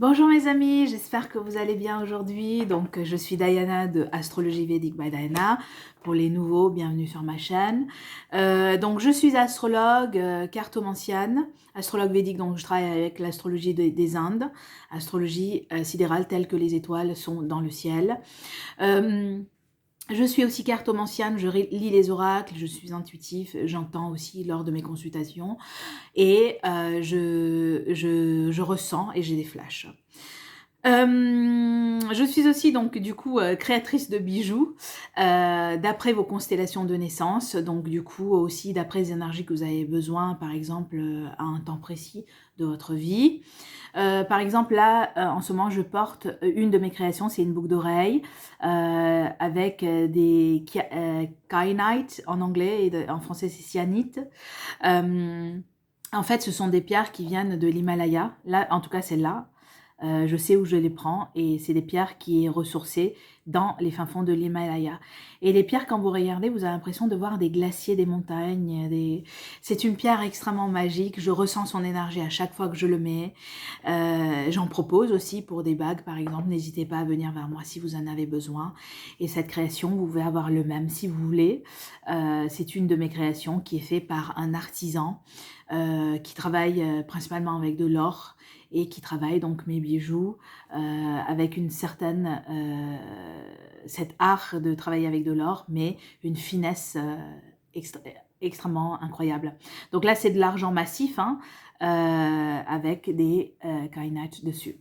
Bonjour mes amis, j'espère que vous allez bien aujourd'hui. Donc je suis Diana de Astrologie Védique by Diana. Pour les nouveaux, bienvenue sur ma chaîne. Donc je suis astrologue, cartomancienne, astrologue védique, donc je travaille avec l'astrologie des Indes, astrologie sidérale telle que les étoiles sont dans le ciel. Je suis aussi cartomancienne, je lis les oracles, je suis intuitif, j'entends aussi lors de mes consultations et je ressens et j'ai des flashs. Je suis aussi donc du coup créatrice de bijoux d'après vos constellations de naissance, donc du coup aussi d'après les énergies que vous avez besoin, par exemple à un temps précis de votre vie. Par exemple là en ce moment je porte une de mes créations, c'est une boucle d'oreille avec des kyanite en anglais et en français c'est cyanite. En fait ce sont des pierres qui viennent de l'Himalaya, là en tout cas celle-là. Je sais où je les prends et c'est des pierres qui est ressourcées dans les fins fonds de l'Himalaya. Et les pierres, quand vous regardez, vous avez l'impression de voir des glaciers, des montagnes. C'est une pierre extrêmement magique. Je ressens son énergie à chaque fois que je le mets. J'en propose aussi pour des bagues, par exemple. N'hésitez pas à venir vers moi si vous en avez besoin. Et cette création, vous pouvez avoir le même si vous voulez. C'est une de mes créations qui est faite par un artisan qui travaille principalement avec de l'or et qui travaille donc mes bijoux avec une certaine cet art de travailler avec de l'or, mais une finesse extrêmement incroyable. Donc là c'est de l'argent massif hein, avec des kainats dessus.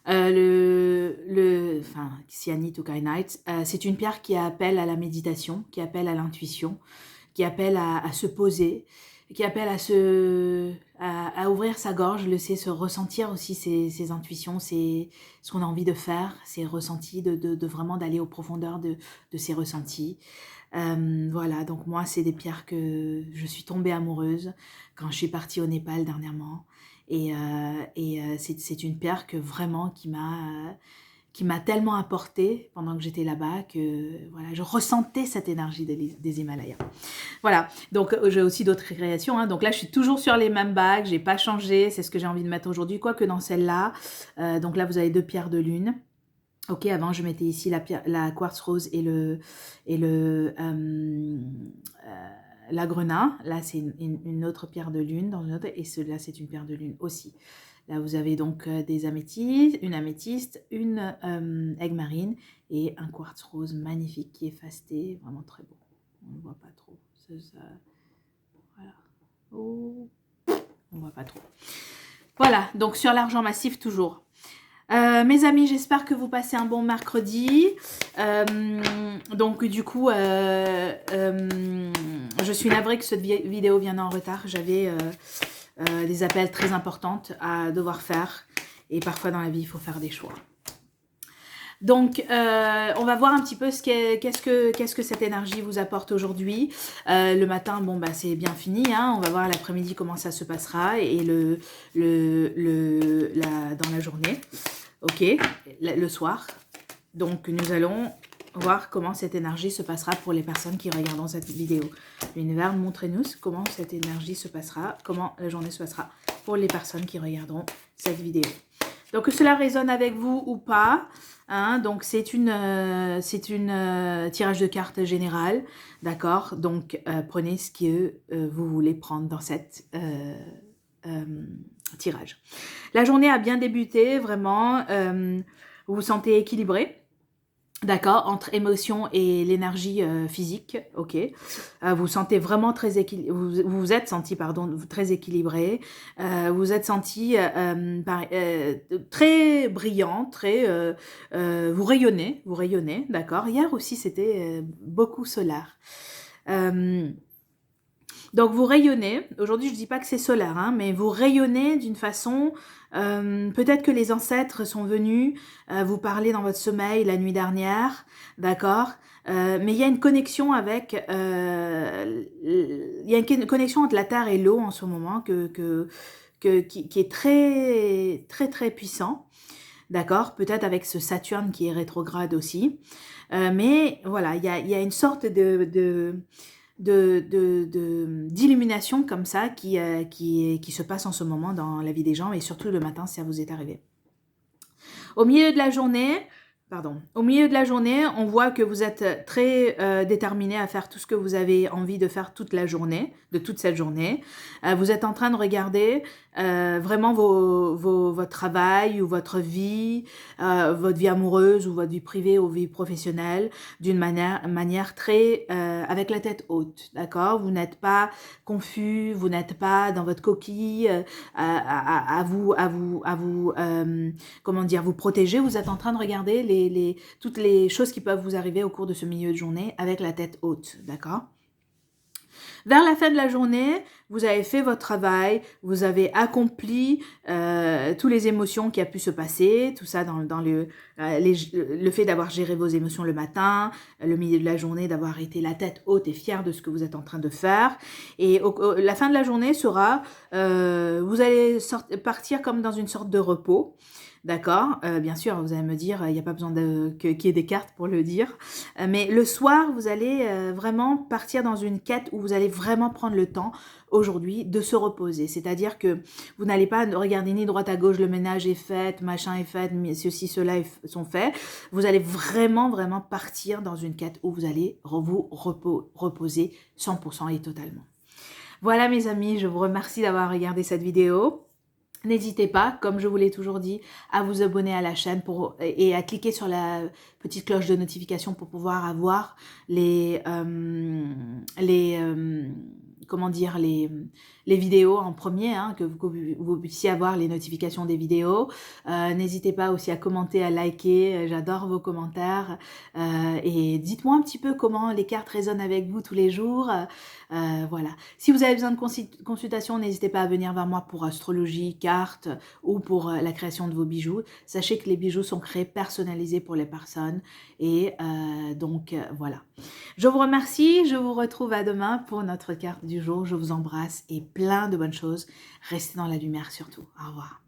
Enfin, cyanite ou kainite, c'est une pierre qui appelle à la méditation, qui appelle à l'intuition, qui appelle à se poser, qui appelle à ouvrir sa gorge, se ressentir aussi ses intuitions, ce qu'on a envie de faire, ses ressentis, de vraiment d'aller aux profondeurs de ses ressentis. Voilà, donc moi, c'est des pierres que je suis tombée amoureuse quand je suis partie au Népal dernièrement. C'est une pierre que vraiment qui m'a tellement apporté pendant que j'étais là-bas que voilà, je ressentais cette énergie des Himalayas. Voilà, donc j'ai aussi d'autres créations. Hein. Donc là, je suis toujours sur les mêmes bagues, j'ai pas changé, c'est ce que j'ai envie de mettre aujourd'hui, quoique dans celle-là. Donc là, vous avez 2 pierres de lune. Ok, avant je mettais ici la quartz rose et la grenat. Là, c'est une autre pierre de lune dans une autre, et celui-là, c'est une pierre de lune aussi. Là, vous avez donc des améthystes, une aigue marine et un quartz rose magnifique qui est fasté, vraiment très beau. On ne voit pas trop. Voilà. Oh. On ne voit pas trop. Voilà, donc sur l'argent massif toujours. Mes amis, j'espère que vous passez un bon mercredi. Donc du coup, je suis navrée que cette vidéo vienne en retard. J'avais des appels très importants à devoir faire. Et parfois dans la vie, il faut faire des choix. Donc, on va voir un petit peu qu'est-ce que cette énergie vous apporte aujourd'hui. Le matin, bon, bah, c'est bien fini. Hein, on va voir l'après-midi comment ça se passera et dans la journée. Ok, le soir. Donc, nous allons voir comment cette énergie se passera pour les personnes qui regarderont cette vidéo. L'univers, montrez-nous comment cette énergie se passera, comment la journée se passera pour les personnes qui regarderont cette vidéo. Donc, que cela résonne avec vous ou pas. Hein, donc, c'est une tirage de cartes générale. D'accord. Donc, prenez ce que vous voulez prendre dans cette tirage. La journée a bien débuté, vraiment. Vous vous sentez équilibré. D'accord, entre émotion et l'énergie physique, ok. Vous sentez vraiment très équilibré, vous vous êtes senti, pardon, très équilibré. Vous êtes senti très brillant, vous rayonnez, d'accord. Hier aussi, c'était beaucoup solaire. Donc, vous rayonnez. Aujourd'hui, je ne dis pas que c'est solaire, hein, mais vous rayonnez d'une façon... peut-être que les ancêtres sont venus vous parler dans votre sommeil la nuit dernière, d'accord, mais il y a une connexion avec... il y a une connexion entre la terre et l'eau en ce moment qui est très, très, très puissant. D'accord, peut-être avec ce Saturne qui est rétrograde aussi. Mais voilà, il y a une sorte d'illumination comme ça qui se passe en ce moment dans la vie des gens et surtout le matin si ça vous est arrivé. Au milieu de la journée, on voit que vous êtes très déterminé à faire tout ce que vous avez envie de faire toute la journée, de toute cette journée. Vous êtes en train de regarder vraiment votre travail ou votre vie amoureuse ou votre vie privée ou vie professionnelle d'une manière très avec la tête haute, d'accord? Vous n'êtes pas confus, vous n'êtes pas dans votre coquille à vous comment dire, vous protéger. Vous êtes en train de regarder toutes les choses qui peuvent vous arriver au cours de ce milieu de journée avec la tête haute, d'accord? Vers la fin de la journée, vous avez fait votre travail, vous avez accompli toutes les émotions qui a pu se passer, tout ça dans le fait d'avoir géré vos émotions le matin, le milieu de la journée, d'avoir été la tête haute et fier de ce que vous êtes en train de faire. Et la fin de la journée sera, vous allez partir comme dans une sorte de repos. D'accord, bien sûr, vous allez me dire, il n'y a pas besoin qu'il y ait des cartes pour le dire. Mais le soir, vous allez vraiment partir dans une quête où vous allez vraiment prendre le temps aujourd'hui de se reposer. C'est-à-dire que vous n'allez pas regarder ni droite à gauche, le ménage est fait, machin est fait, ceci, cela sont faits. Vous allez vraiment, vraiment partir dans une quête où vous allez vous reposer 100% et totalement. Voilà mes amis, je vous remercie d'avoir regardé cette vidéo. N'hésitez pas, comme je vous l'ai toujours dit, à vous abonner à la chaîne et à cliquer sur la petite cloche de notification pour pouvoir avoir comment dire, les vidéos en premier, hein, que vous puissiez avoir les notifications des vidéos. N'hésitez pas aussi à commenter, à liker, j'adore vos commentaires. Et dites-moi un petit peu comment les cartes résonnent avec vous tous les jours. Voilà. Si vous avez besoin de consultation, n'hésitez pas à venir vers moi pour astrologie, cartes ou pour la création de vos bijoux. Sachez que les bijoux sont créés personnalisés pour les personnes. Et donc, voilà. Je vous remercie. Je vous retrouve à demain pour notre carte du jour. Je vous embrasse et plein de bonnes choses. Restez dans la lumière surtout. Au revoir.